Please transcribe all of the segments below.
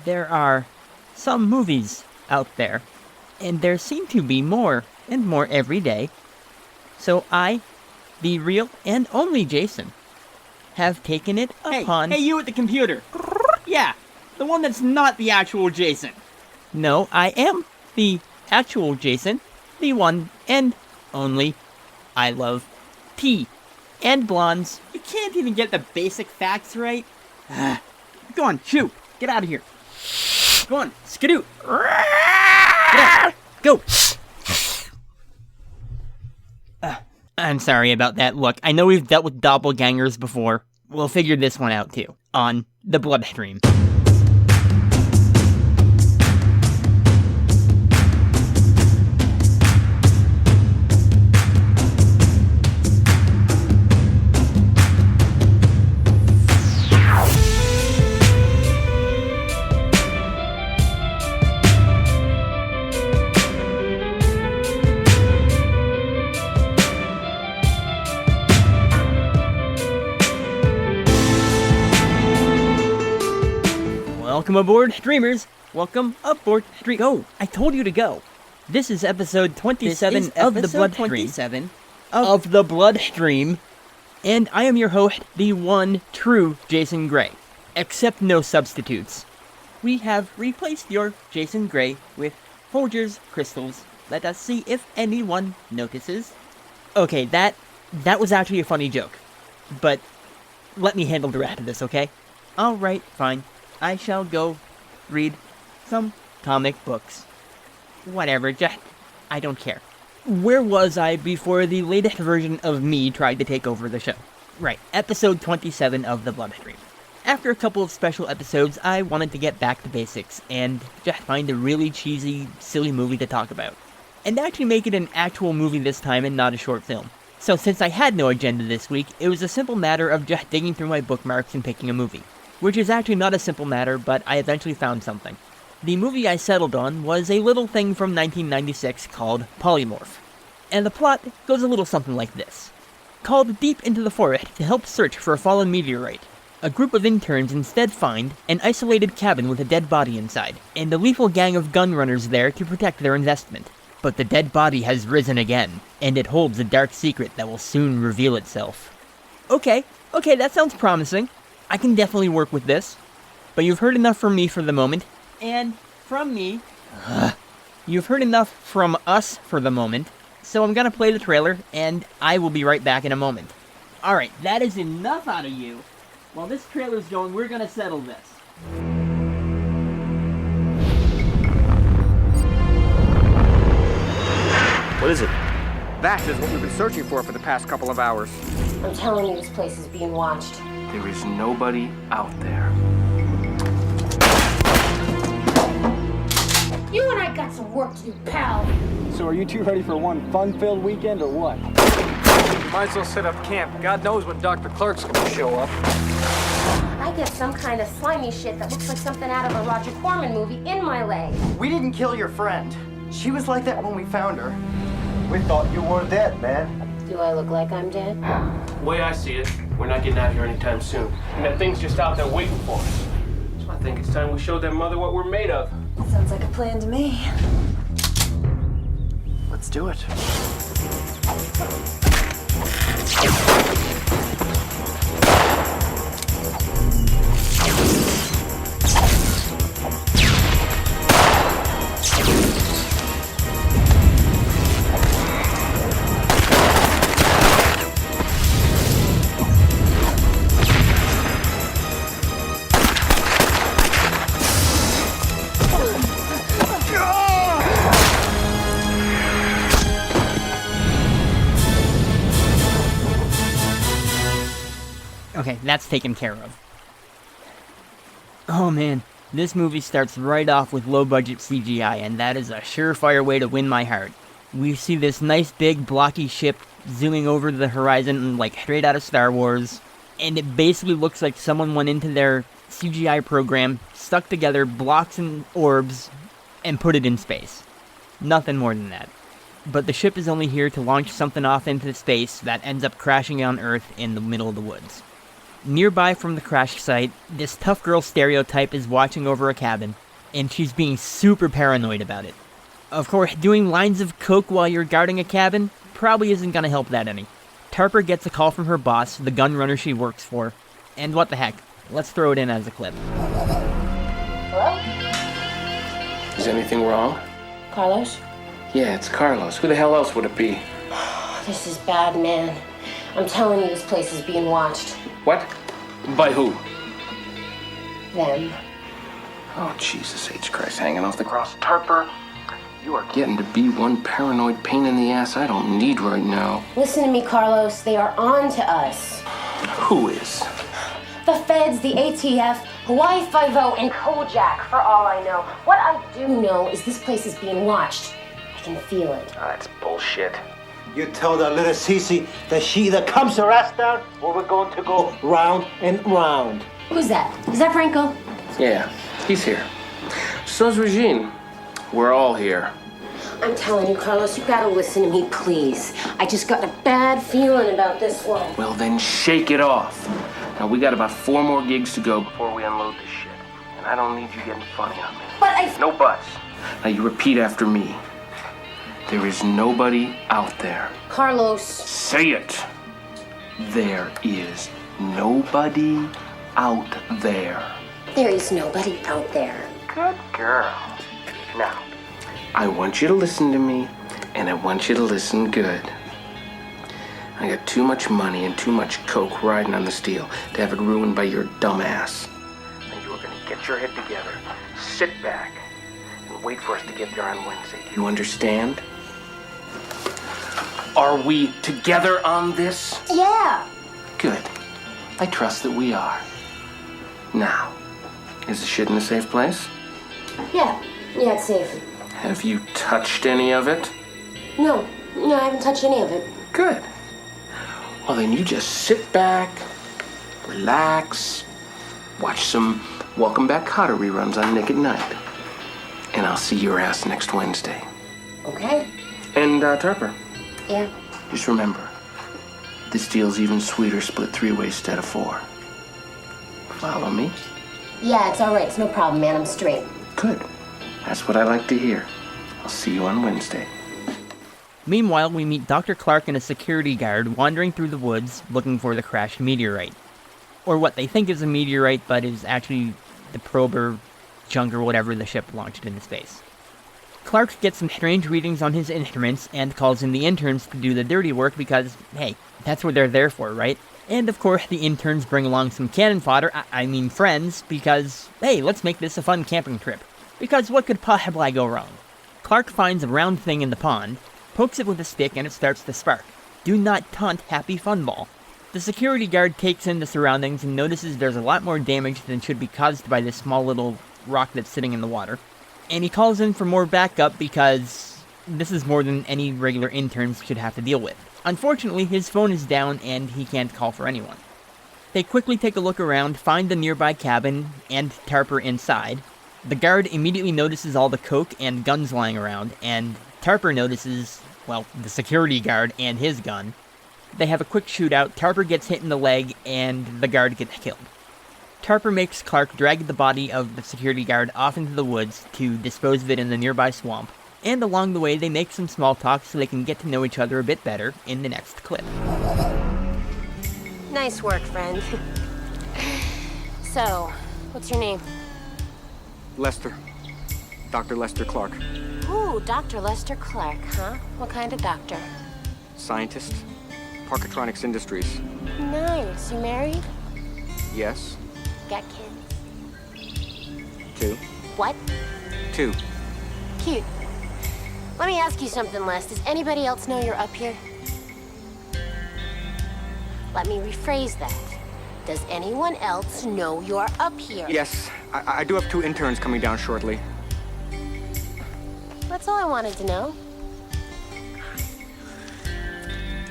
There are some movies out there, and there seem to be more and more every day. So I, the real and only Jason, have taken it upon... Hey, you at the computer! Yeah, the one that's not the actual Jason. No, I am the actual Jason, the one and only. I love tea and blondes. You can't even get the basic facts right. Go on, shoot! Get out of here. Go on, skedoot! Get out! Go! I'm sorry about that. Look, I know we've dealt with doppelgangers before. We'll figure this one out too, on the Bloodstream. Welcome aboard, streamers! Welcome aboard, Go! I told you to go! This is episode 27 of the Bloodstream. Of the Bloodstream. And I am your host, the one true Jason Gray. Except no substitutes. We have replaced your Jason Gray with Folger's crystals. Let us see if anyone notices. Okay, that was actually a funny joke. But let me handle the rest of this, okay? Alright, fine. I shall go read some comic books. Whatever, just, I don't care. Where was I before the latest version of me tried to take over the show? Right, episode 27 of the Bloodstream. After a couple of special episodes, I wanted to get back to basics and just find a really cheesy, silly movie to talk about. And actually make it an actual movie this time and not a short film. So since I had no agenda this week, it was a simple matter of just digging through my bookmarks and picking a movie. Which is actually not a simple matter, but I eventually found something. The movie I settled on was a little thing from 1996 called Polymorph. And the plot goes a little something like this. Called deep into the forest to help search for a fallen meteorite, a group of interns instead find an isolated cabin with a dead body inside, and a lethal gang of gun runners there to protect their investment. But the dead body has risen again, and it holds a dark secret that will soon reveal itself. Okay, that sounds promising. I can definitely work with this. But you've heard enough from me for the moment. And from me. You've heard enough from us for the moment. So I'm gonna play the trailer, and I will be right back in a moment. Alright, that is enough out of you. While this trailer's going, we're gonna settle this. What is it? That is what we've been searching for the past couple of hours. I'm telling you, this place is being watched. There is nobody out there. You and I got some work to do, pal. So are you two ready for one fun-filled weekend or what? Might as well set up camp. God knows when Dr. Clark's gonna show up. I get some kind of slimy shit that looks like something out of a Roger Corman movie in my leg. We didn't kill your friend. She was like that when we found her. We thought you were dead, man. Do I look like I'm dead? The way I see it, we're not getting out of here anytime soon. And that thing's just out there waiting for us. So I think it's time we showed their mother what we're made of. Sounds like a plan to me. Let's do it. Okay, that's taken care of. Oh man, this movie starts right off with low-budget CGI, and that is a surefire way to win my heart. We see this nice big blocky ship zooming over the horizon like straight out of Star Wars, and it basically looks like someone went into their CGI program, stuck together blocks and orbs, and put it in space. Nothing more than that. But the ship is only here to launch something off into space that ends up crashing on Earth in the middle of the woods. Nearby from the crash site, this tough girl stereotype is watching over a cabin, and she's being super paranoid about it. Of course, doing lines of coke while you're guarding a cabin probably isn't gonna help that any. Tarper gets a call from her boss, the gun runner she works for, and what the heck, let's throw it in as a clip. Hello? Is anything wrong? Carlos? Yeah, it's Carlos. Who the hell else would it be? This is bad, man. I'm telling you, this place is being watched. What? By who? Them. Oh, Jesus H. Christ, hanging off the cross. Tarper, you are getting to be one paranoid pain in the ass I don't need right now. Listen to me, Carlos. They are on to us. Who is? The feds, the ATF, Hawaii Five-0, and Kojak, for all I know. What I do know is this place is being watched. I can feel it. Oh, that's bullshit. You tell that little Cece that she either comes her ass down or we're going to go round and round. Who's that? Is that Franco? Yeah, he's here. So's Regine. We're all here. I'm telling you, Carlos, you gotta listen to me, please. I just got a bad feeling about this one. Well, then shake it off. Now, we got about 4 more gigs to go before we unload this shit. And I don't need you getting funny on me. But I... No buts. Now, you repeat after me. There is nobody out there. Carlos. Say it. There is nobody out there. There is nobody out there. Good girl. Now, I want you to listen to me, and I want you to listen good. I got too much money and too much coke riding on the steel to have it ruined by your dumb ass. And you are going to get your head together, sit back, and wait for us to get there on Wednesday. Do you understand? Are we together on this? Yeah. Good. I trust that we are. Now, is the shit in a safe place? Yeah, it's safe. Have you touched any of it? No, I haven't touched any of it. Good. Well, then you just sit back, relax, watch some Welcome Back Kotter reruns on Nick at Night. And I'll see your ass next Wednesday. Okay. And, Tarper. Yeah. Just remember, this deal's even sweeter split 3 ways instead of 4. Follow me? Yeah, it's all right. It's no problem, man. I'm straight. Good. That's what I like to hear. I'll see you on Wednesday. Meanwhile, we meet Dr. Clark and a security guard wandering through the woods looking for the crashed meteorite. Or what they think is a meteorite, but is actually the probe or junk or whatever the ship launched into space. Clark gets some strange readings on his instruments and calls in the interns to do the dirty work because, hey, that's what they're there for, right? And of course, the interns bring along some cannon fodder, I mean friends, because, hey, let's make this a fun camping trip. Because what could possibly go wrong? Clark finds a round thing in the pond, pokes it with a stick, and it starts to spark. Do not taunt Happy Fun Ball. The security guard takes in the surroundings and notices there's a lot more damage than should be caused by this small little rock that's sitting in the water. And he calls in for more backup because this is more than any regular interns should have to deal with. Unfortunately, his phone is down and he can't call for anyone. They quickly take a look around, find the nearby cabin, and Tarper inside. The guard immediately notices all the coke and guns lying around, and Tarper notices, well, the security guard and his gun. They have a quick shootout, Tarper gets hit in the leg, and the guard gets killed. Tarper makes Clark drag the body of the security guard off into the woods to dispose of it in the nearby swamp, and along the way they make some small talk so they can get to know each other a bit better in the next clip. Nice work, friend. So, what's your name? Lester. Dr. Lester Clark. Ooh, Dr. Lester Clark, huh? What kind of doctor? Scientist. Parkatronics Industries. Nice. You married? Yes. Got kids? 2. What? 2. Cute. Let me ask you something, Les. Does anybody else know you're up here? Let me rephrase that. Does anyone else know you're up here? Yes, I do have 2 interns coming down shortly. That's all I wanted to know.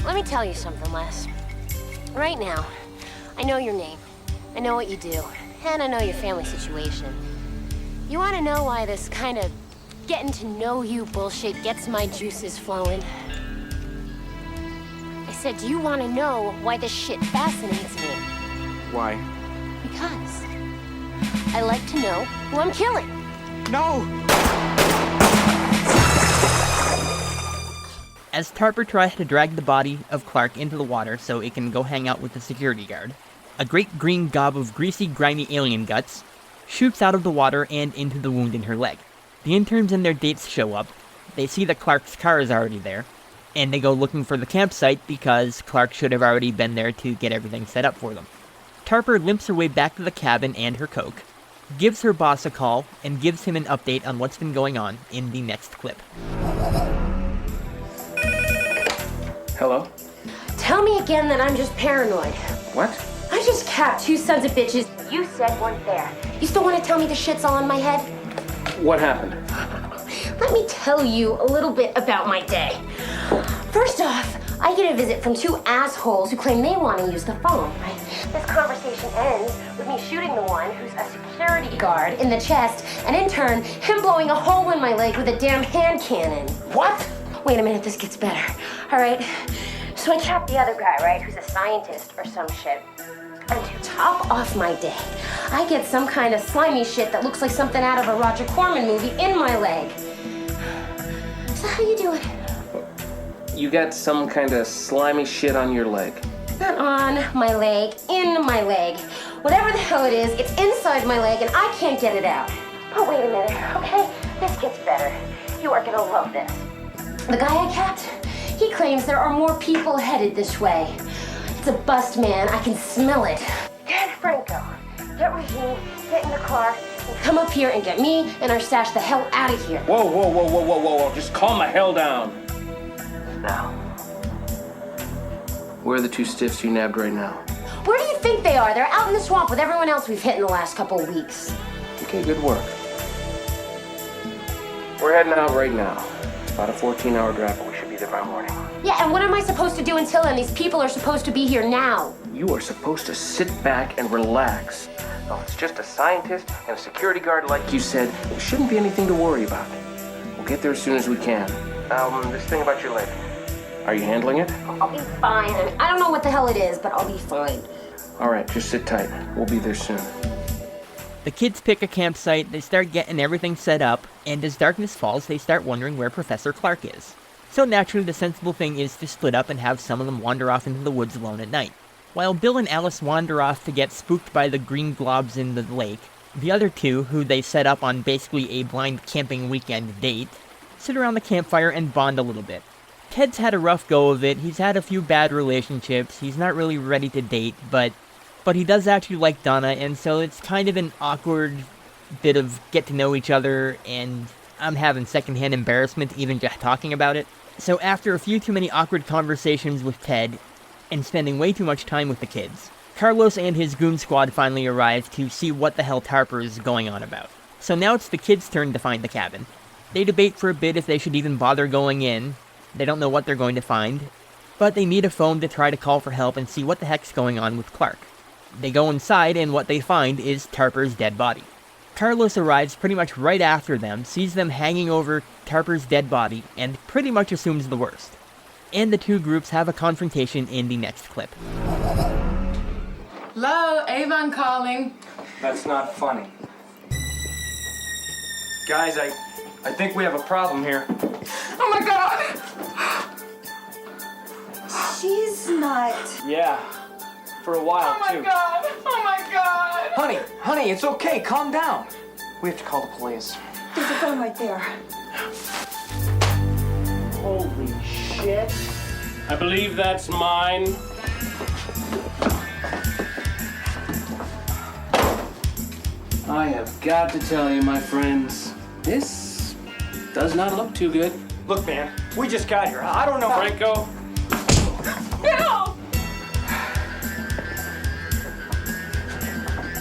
Let me tell you something, Les. Right now, I know your name. I know what you do. And I know your family situation. You want to know why this kind of getting to know you bullshit gets my juices flowing? I said, do you want to know why this shit fascinates me? Why? Because I like to know who I'm killing. No! As Tarper tries to drag the body of Clark into the water so it can go hang out with the security guard, a great green gob of greasy, grimy alien guts shoots out of the water and into the wound in her leg. The interns and their dates show up. They see that Clark's car is already there, and they go looking for the campsite because Clark should have already been there to get everything set up for them. Tarper limps her way back to the cabin and her coke, gives her boss a call, and gives him an update on what's been going on in the next clip. Hello? Tell me again that I'm just paranoid. What? I just capped 2 sons of bitches you said weren't there. You still want to tell me the shit's all in my head? What happened? Let me tell you a little bit about my day. First off, I get a visit from 2 assholes who claim they want to use the phone. This conversation ends with me shooting the one who's a security guard in the chest, and in turn, him blowing a hole in my leg with a damn hand cannon. What? Wait a minute, this gets better. All right, so I capped the other guy, right, who's a scientist or some shit. And to top off my day, I get some kind of slimy shit that looks like something out of a Roger Corman movie in my leg. So how you doing? You got some kind of slimy shit on your leg. Not on my leg, in my leg. Whatever the hell it is, it's inside my leg and I can't get it out. Oh, wait a minute, okay? This gets better. You are gonna love this. The guy I capped, he claims there are more people headed this way. It's a bust, man. I can smell it. Get Franco. Get Regine, get in the car, and come up here and get me and our stash the hell out of here. Whoa. Just calm the hell down. Now, where are the 2 stiffs you nabbed right now? Where do you think they are? They're out in the swamp with everyone else we've hit in the last couple of weeks. Okay, good work. We're heading out right now. It's about a 14-hour drive, but we should be there by morning. Yeah, and what am I supposed to do until then? These people are supposed to be here now. You are supposed to sit back and relax. Oh, it's just a scientist and a security guard like you said. There shouldn't be anything to worry about. We'll get there as soon as we can. This thing about your leg. Are you handling it? I'll be fine. I don't know what the hell it is, but I'll be fine. All right, just sit tight. We'll be there soon. The kids pick a campsite, they start getting everything set up, and as darkness falls, they start wondering where Professor Clark is. So naturally, the sensible thing is to split up and have some of them wander off into the woods alone at night. While Bill and Alice wander off to get spooked by the green globs in the lake, the other 2, who they set up on basically a blind camping weekend date, sit around the campfire and bond a little bit. Ted's had a rough go of it, he's had a few bad relationships, he's not really ready to date, but he does actually like Donna, and so it's kind of an awkward bit of get to know each other, and I'm having secondhand embarrassment even just talking about it. So after a few too many awkward conversations with Ted, and spending way too much time with the kids, Carlos and his goon squad finally arrive to see what the hell Tarper is going on about. So now it's the kids' turn to find the cabin. They debate for a bit if they should even bother going in. They don't know what they're going to find, but they need a phone to try to call for help and see what the heck's going on with Clark. They go inside, and what they find is Tarper's dead body. Carlos arrives pretty much right after them, sees them hanging over Tarper's dead body, and pretty much assumes the worst. And the 2 groups have a confrontation in the next clip. Hello, Avon calling. That's not funny. Guys, I think we have a problem here. Oh my God! She's not. Yeah, for a while, Oh my too. God! Oh my God! Honey, it's okay. Calm down. We have to call the police. There's a phone right there. Holy shit. I believe that's mine. I have got to tell you, my friends, this does not look too good. Look, man, we just got here. I don't know. Franco, No!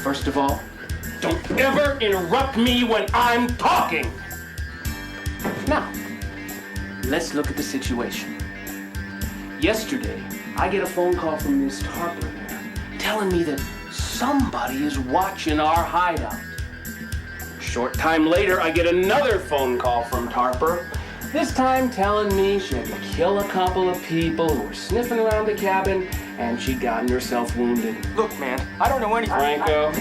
first of all, don't ever interrupt me when I'm talking. Now, let's look at the situation. Yesterday, I get a phone call from Miss Tarper there, telling me that somebody is watching our hideout. A short time later, I get another phone call from Tarper, this time telling me she had to kill a couple of people who were sniffing around the cabin and she'd gotten herself wounded. Look, man, I don't know anything. Franco.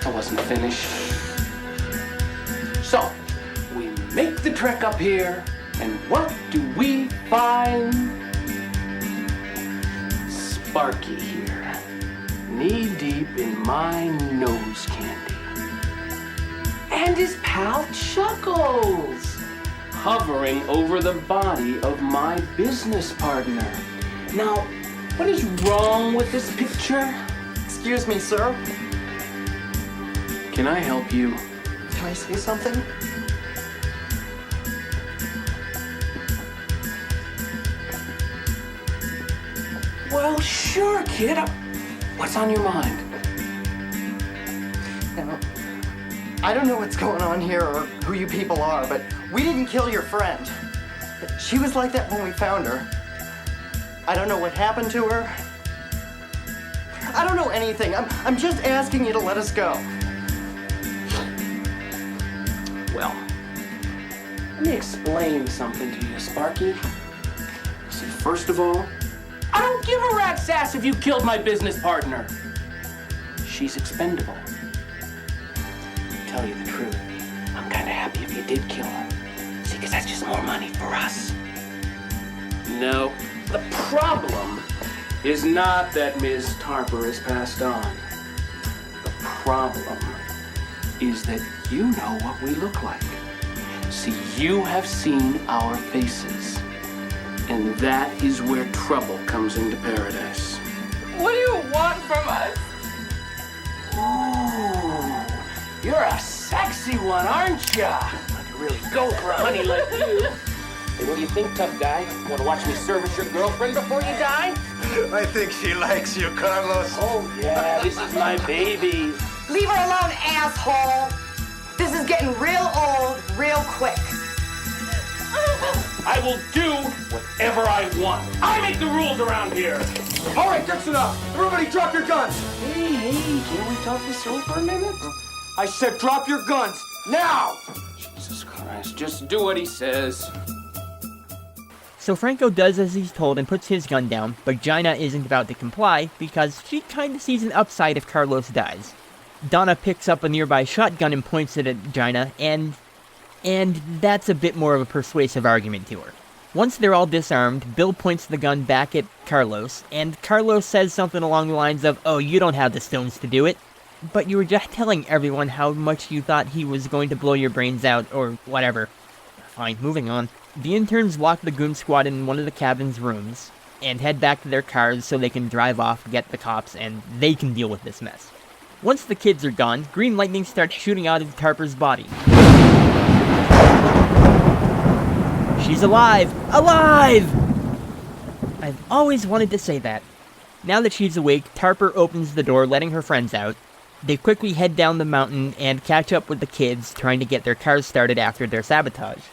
I wasn't finished. So, we make the trek up here, and what do we find? Sparky here, knee-deep in my nose candy. And his pal Chuckles, hovering over the body of my business partner. Now, what is wrong with this picture? Excuse me, sir. Can I help you? Can I say something? Well, sure, kid. What's on your mind? Now, I don't know what's going on here or who you people are, but we didn't kill your friend. She was like that when we found her. I don't know what happened to her. I don't know anything. I'm just asking you to let us go. Well, let me explain something to you, Sparky. See, first of all, I don't give a rat's ass if you killed my business partner. She's expendable. To tell you the truth, I'm kind of happy if you did kill her. See, because that's just more money for us. No, the problem is not that Ms. Tarper has passed on. The problem is that you know what we look like. See, you have seen our faces. And that is where trouble comes into paradise. What do you want from us? Ooh, you're a sexy one, aren't ya? I could really go for a honey like you. Hey, what do you think, tough guy? Want to watch me service your girlfriend before you die? I think she likes you, Carlos. Oh, yeah, this is my baby. Leave her alone, asshole! This is getting real old, real quick. I will do whatever I want. I make the rules around here. All right, that's enough. Everybody drop your guns. Hey, can we talk this over for a minute? I said drop your guns, now! Jesus Christ, just do what he says. So Franco does as he's told and puts his gun down, but Gina isn't about to comply because she kinda sees an upside if Carlos dies. Donna picks up a nearby shotgun and points it at Gina, and that's a bit more of a persuasive argument to her. Once they're all disarmed, Bill points the gun back at Carlos, and Carlos says something along the lines of, "Oh, you don't have the stones to do it, but you were just telling everyone how much you thought he was going to blow your brains out, or whatever." Fine, moving on. The interns lock the goon squad in one of the cabin's rooms, and head back to their cars so they can drive off, get the cops, and they can deal with this mess. Once the kids are gone, green lightning starts shooting out of Tarper's body. She's alive! Alive! I've always wanted to say that. Now that she's awake, Tarper opens the door, letting her friends out. They quickly head down the mountain and catch up with the kids, trying to get their cars started after their sabotage.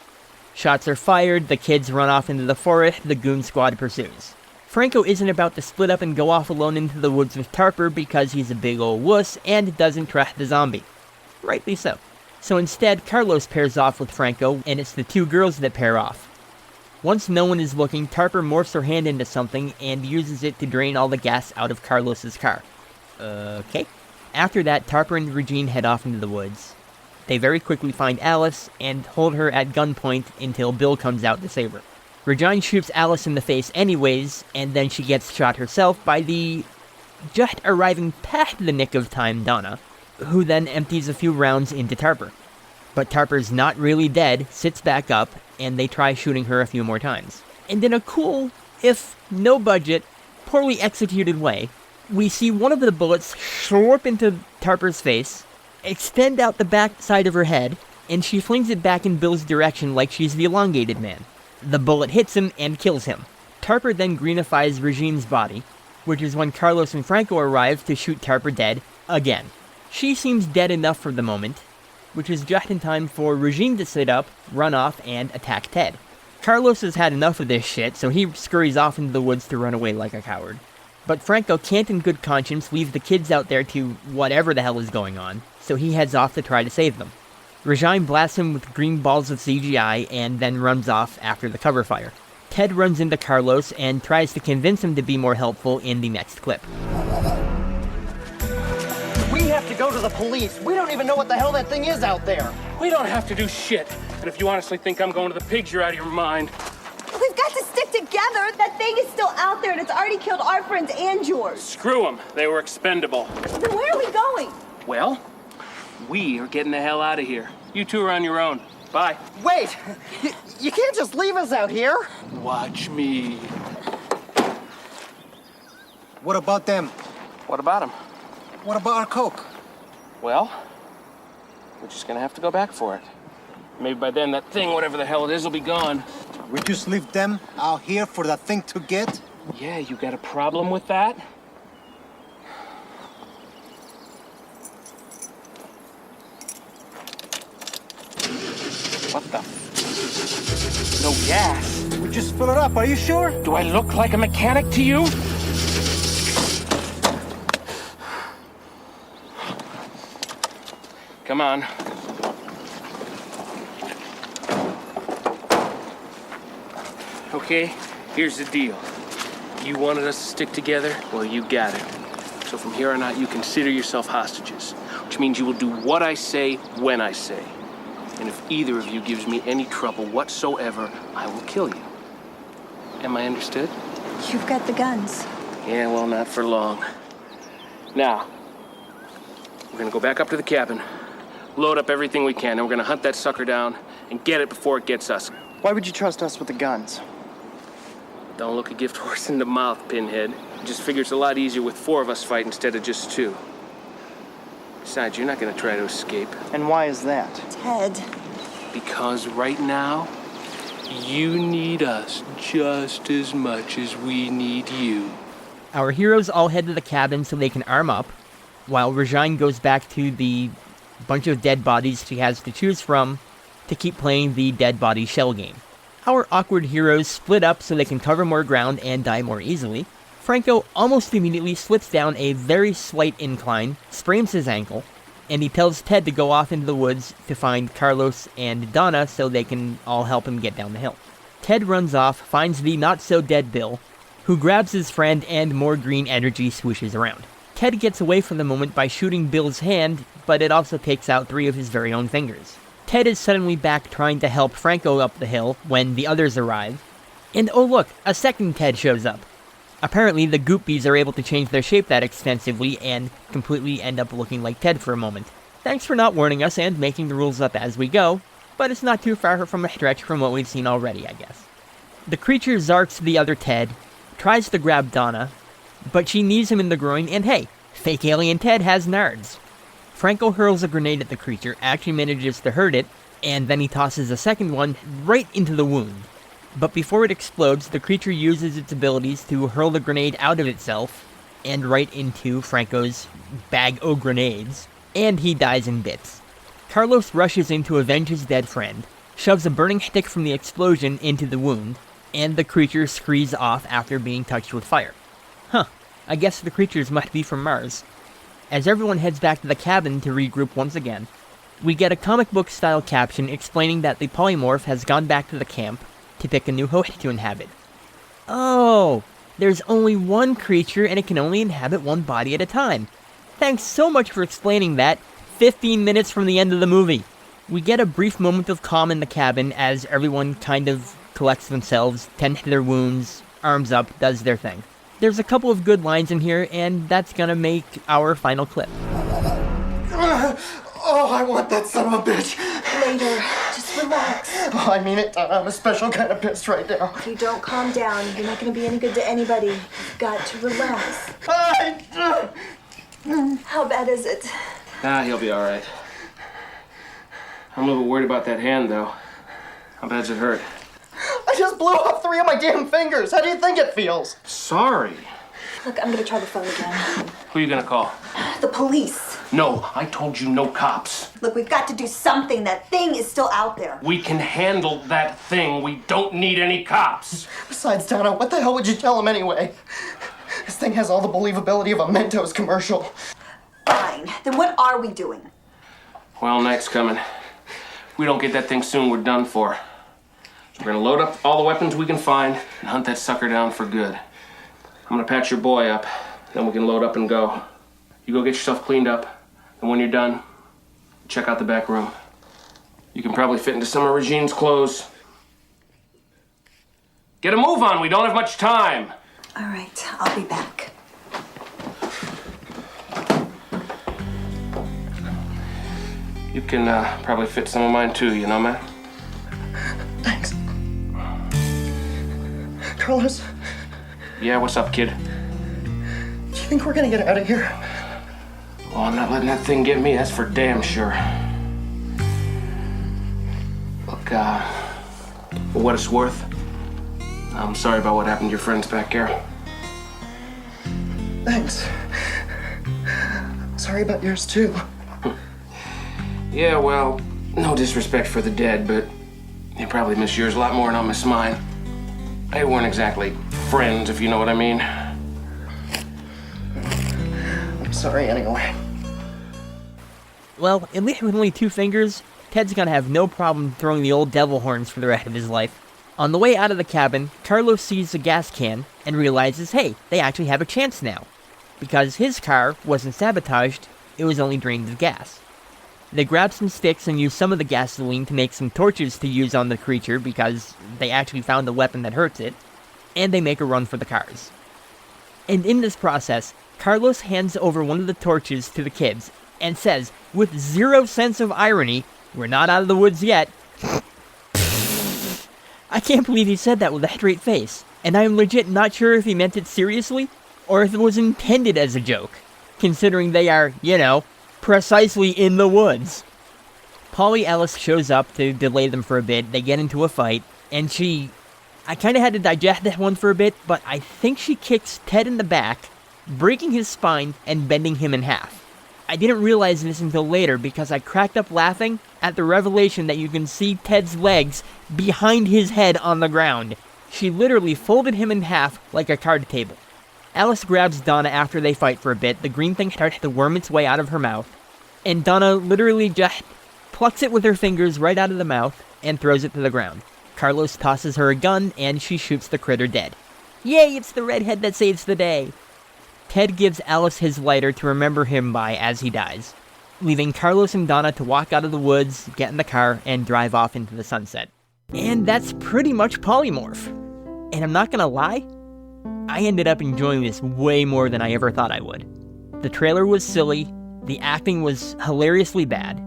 Shots are fired, the kids run off into the forest, the goon squad pursues. Franco isn't about to split up and go off alone into the woods with Tarper because he's a big ol' wuss and doesn't trust the zombie. Rightly so. So instead, Carlos pairs off with Franco, and it's the two girls that pair off. Once no one is looking, Tarper morphs her hand into something and uses it to drain all the gas out of Carlos's car. Okay. After that, Tarper and Regine head off into the woods. They very quickly find Alice and hold her at gunpoint until Bill comes out to save her. Regine shoots Alice in the face anyways, and then she gets shot herself by the just arriving past the nick of time Donna, who then empties a few rounds into Tarper. But Tarper's not really dead, sits back up, and they try shooting her a few more times. And in a cool, if no budget, poorly executed way, we see one of the bullets slurp into Tarper's face, extend out the back side of her head, and she flings it back in Bill's direction like she's the elongated man. The bullet hits him and kills him. Tarper then greenifies Regine's body, which is when Carlos and Franco arrive to shoot Tarper dead again. She seems dead enough for the moment, which is just in time for Regine to sit up, run off, and attack Ted. Carlos has had enough of this shit, so he scurries off into the woods to run away like a coward. But Franco can't in good conscience leave the kids out there to whatever the hell is going on, so he heads off to try to save them. Regine blasts him with green balls of CGI and then runs off after the cover fire. Ted runs into Carlos and tries to convince him to be more helpful in the next clip. We have to go to the police. We don't even know what the hell that thing is out there. We don't have to do shit. And if you honestly think I'm going to the pigs, you're out of your mind. We've got to stick together. That thing is still out there and it's already killed our friends and yours. Screw them. They were expendable. Then where are we going? Well, we are getting the hell out of here. You two are on your own. Bye. Wait! You can't just leave us out here. Watch me. What about them? What about them? What about our coke? Well, we're just gonna have to go back for it. Maybe by then that thing, whatever the hell it is, will be gone. We just leave them out here for that thing to get? Yeah, you got a problem with that? What the? No gas. We just fill it up, are you sure? Do I look like a mechanic to you? Come on. Okay, here's the deal. You wanted us to stick together? Well, you got it. So from here on out, you consider yourself hostages, which means you will do what I say when I say. And if either of you gives me any trouble whatsoever, I will kill you. Am I understood? You've got the guns. Yeah, well, not for long. Now, we're gonna go back up to the cabin, load up everything we can, and we're gonna hunt that sucker down and get it before it gets us. Why would you trust us with the guns? Don't look a gift horse in the mouth, Pinhead. I just figure it's a lot easier with 4 of us fight instead of just 2. Besides, you're not gonna try to escape. And why is that? Ted. Because right now, you need us just as much as we need you. Our heroes all head to the cabin so they can arm up, while Regine goes back to the bunch of dead bodies she has to choose from to keep playing the dead body shell game. Our awkward heroes split up so they can cover more ground and die more easily. Franco almost immediately slips down a very slight incline, sprains his ankle, and he tells Ted to go off into the woods to find Carlos and Donna so they can all help him get down the hill. Ted runs off, finds the not-so-dead Bill, who grabs his friend and more green energy swishes around. Ted gets away for the moment by shooting Bill's hand, but it also takes out 3 of his very own fingers. Ted is suddenly back trying to help Franco up the hill when the others arrive. And oh look, a second Ted shows up. Apparently the Goopies are able to change their shape that extensively and completely end up looking like Ted for a moment. Thanks for not warning us and making the rules up as we go, but it's not too far from a stretch from what we've seen already, I guess. The creature zarks the other Ted, tries to grab Donna, but she knees him in the groin, and hey, fake alien Ted has nards. Franco hurls a grenade at the creature, actually manages to hurt it, and then he tosses a second one right into the wound. But before it explodes, the creature uses its abilities to hurl the grenade out of itself, and right into Franco's bag o' grenades, and he dies in bits. Carlos rushes in to avenge his dead friend, shoves a burning stick from the explosion into the wound, and the creature screes off after being touched with fire. Huh, I guess the creatures must be from Mars. As everyone heads back to the cabin to regroup once again, we get a comic book style caption explaining that the Polymorph has gone back to the camp to pick a new host to inhabit. Oh, there's only one creature and it can only inhabit one body at a time. Thanks so much for explaining that 15 minutes from the end of the movie. We get a brief moment of calm in the cabin as everyone kind of collects themselves, tends to their wounds, arms up, does their thing. There's a couple of good lines in here, and that's gonna make our final clip. Oh, I want that son of a bitch. Later. Just relax. Oh, I mean it. I'm a special kind of pissed right now. If you don't calm down, you're not going to be any good to anybody. You've got to relax. How bad is it? He'll be all right. I'm a little worried about that hand, though. How bad's it hurt? I just blew off 3 of my damn fingers. How do you think it feels? Sorry. Look, I'm going to try the phone again. Who are you gonna call? The police. No, I told you no cops. Look, we've got to do something. That thing is still out there. We can handle that thing. We don't need any cops. Besides, Donna, what the hell would you tell him anyway? This thing has all the believability of a Mentos commercial. Fine. Then what are we doing? Well, night's coming. If we don't get that thing soon, we're done for. We're gonna load up all the weapons we can find and hunt that sucker down for good. I'm gonna patch your boy up, then we can load up and go. You go get yourself cleaned up, and when you're done, check out the back room. You can probably fit into some of Regine's clothes. Get a move on, we don't have much time. All right, I'll be back. You can probably fit some of mine too, you know, man? Thanks. Carlos? Yeah, what's up, kid? Do you think we're gonna get out of here? Well, I'm not letting that thing get me, that's for damn sure. Look, for what it's worth, I'm sorry about what happened to your friends back here. Thanks. Sorry about yours too. Yeah, well, no disrespect for the dead, but you probably miss yours a lot more than I'll miss mine. They weren't exactly friends, if you know what I mean. I'm sorry anyway. Well, at least with only 2 fingers, Ted's gonna have no problem throwing the old devil horns for the rest of his life. On the way out of the cabin, Carlos sees the gas can and realizes, hey, they actually have a chance now. Because his car wasn't sabotaged, it was only drained of gas. They grab some sticks and use some of the gasoline to make some torches to use on the creature because they actually found a weapon that hurts it, and they make a run for the cars. And in this process, Carlos hands over one of the torches to the kids and says, with zero sense of irony, "We're not out of the woods yet." I can't believe he said that with a straight face, and I am legit not sure if he meant it seriously, or if it was intended as a joke, considering they are, you know, precisely in the woods. Polly Ellis shows up to delay them for a bit, they get into a fight, and I kinda had to digest that one for a bit, but I think she kicks Ted in the back, breaking his spine and bending him in half. I didn't realize this until later because I cracked up laughing at the revelation that you can see Ted's legs behind his head on the ground. She literally folded him in half like a card table. Alice grabs Donna after they fight for a bit, the green thing starts to worm its way out of her mouth, and Donna literally just plucks it with her fingers right out of the mouth and throws it to the ground. Carlos tosses her a gun and she shoots the critter dead. Yay, it's the redhead that saves the day! Ted gives Alice his lighter to remember him by as he dies, leaving Carlos and Donna to walk out of the woods, get in the car, and drive off into the sunset. And that's pretty much Polymorph. And I'm not gonna lie, I ended up enjoying this way more than I ever thought I would. The trailer was silly, the acting was hilariously bad,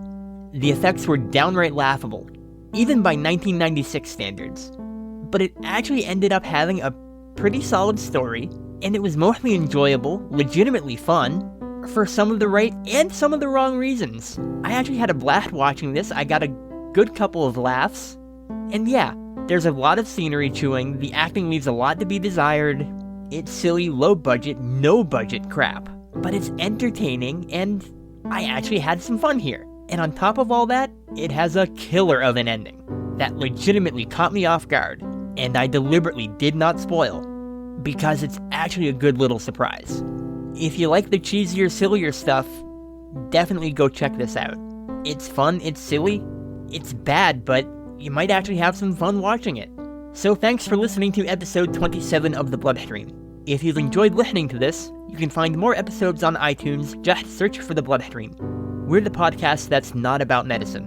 the effects were downright laughable, even by 1996 standards. But it actually ended up having a pretty solid story, and it was mostly enjoyable, legitimately fun, for some of the right and some of the wrong reasons. I actually had a blast watching this, I got a good couple of laughs, and yeah, there's a lot of scenery chewing, the acting leaves a lot to be desired, it's silly, low budget, no budget crap, but it's entertaining, and I actually had some fun here. And on top of all that, it has a killer of an ending that legitimately caught me off guard, and I deliberately did not spoil, because it's actually a good little surprise. If you like the cheesier, sillier stuff, definitely go check this out. It's fun, it's silly, it's bad, but you might actually have some fun watching it. So thanks for listening to episode 27 of The Bloodstream. If you've enjoyed listening to this, you can find more episodes on iTunes, just search for The Bloodstream. We're the podcast that's not about medicine.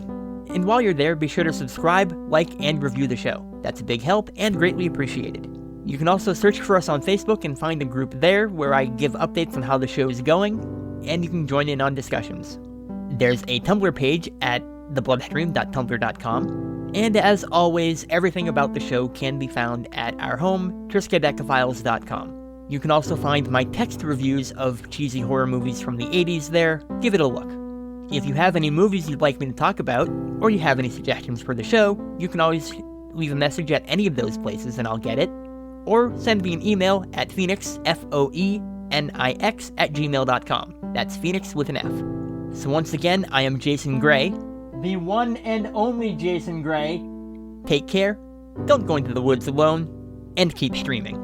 And while you're there, be sure to subscribe, like, and review the show. That's a big help and greatly appreciated. You can also search for us on Facebook and find a group there where I give updates on how the show is going, and you can join in on discussions. There's a Tumblr page at thebloodstream.tumblr.com, and as always, everything about the show can be found at our home, triskedecaphiles.com. You can also find my text reviews of cheesy horror movies from the 80s there. Give it a look. If you have any movies you'd like me to talk about, or you have any suggestions for the show, you can always leave a message at any of those places and I'll get it. Or send me an email at phoenix, F-O-E-N-I-X, @gmail.com. That's Phoenix with an F. So once again, I am Jason Gray, the one and only Jason Gray. Take care, don't go into the woods alone, and keep streaming.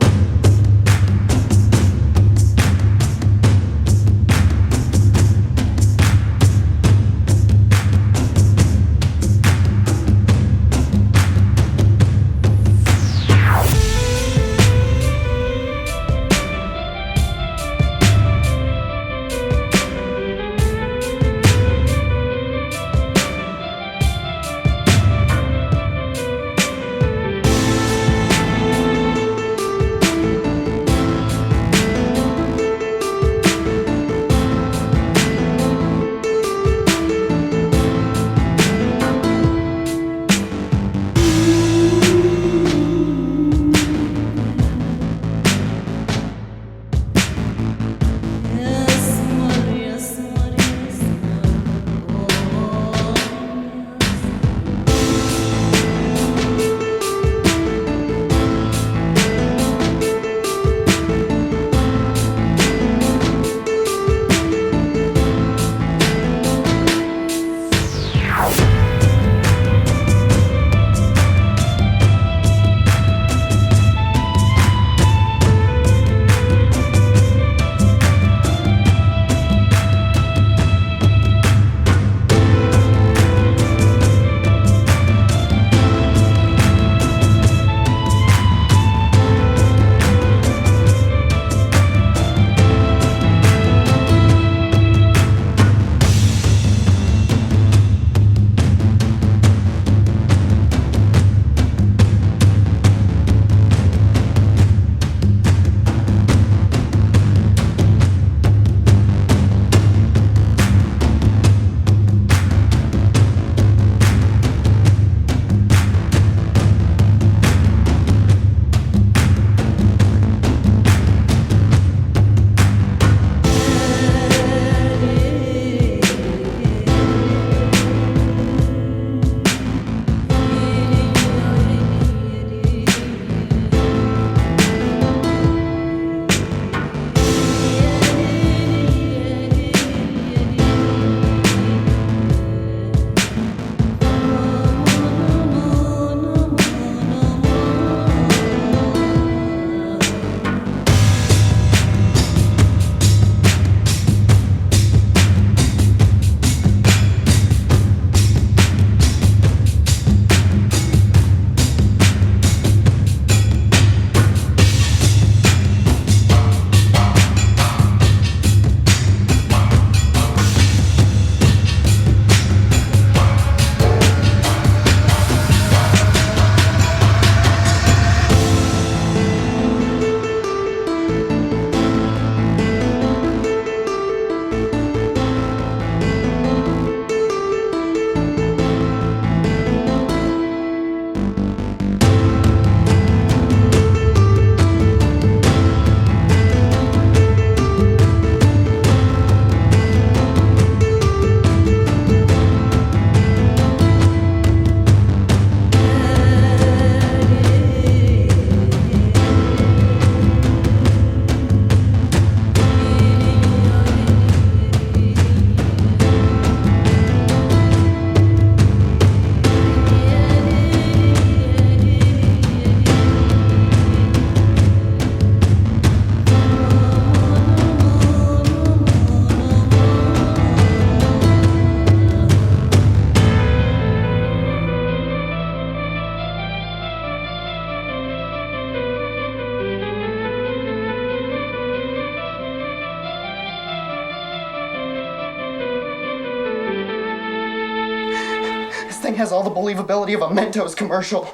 thing has all the believability of a Mentos commercial.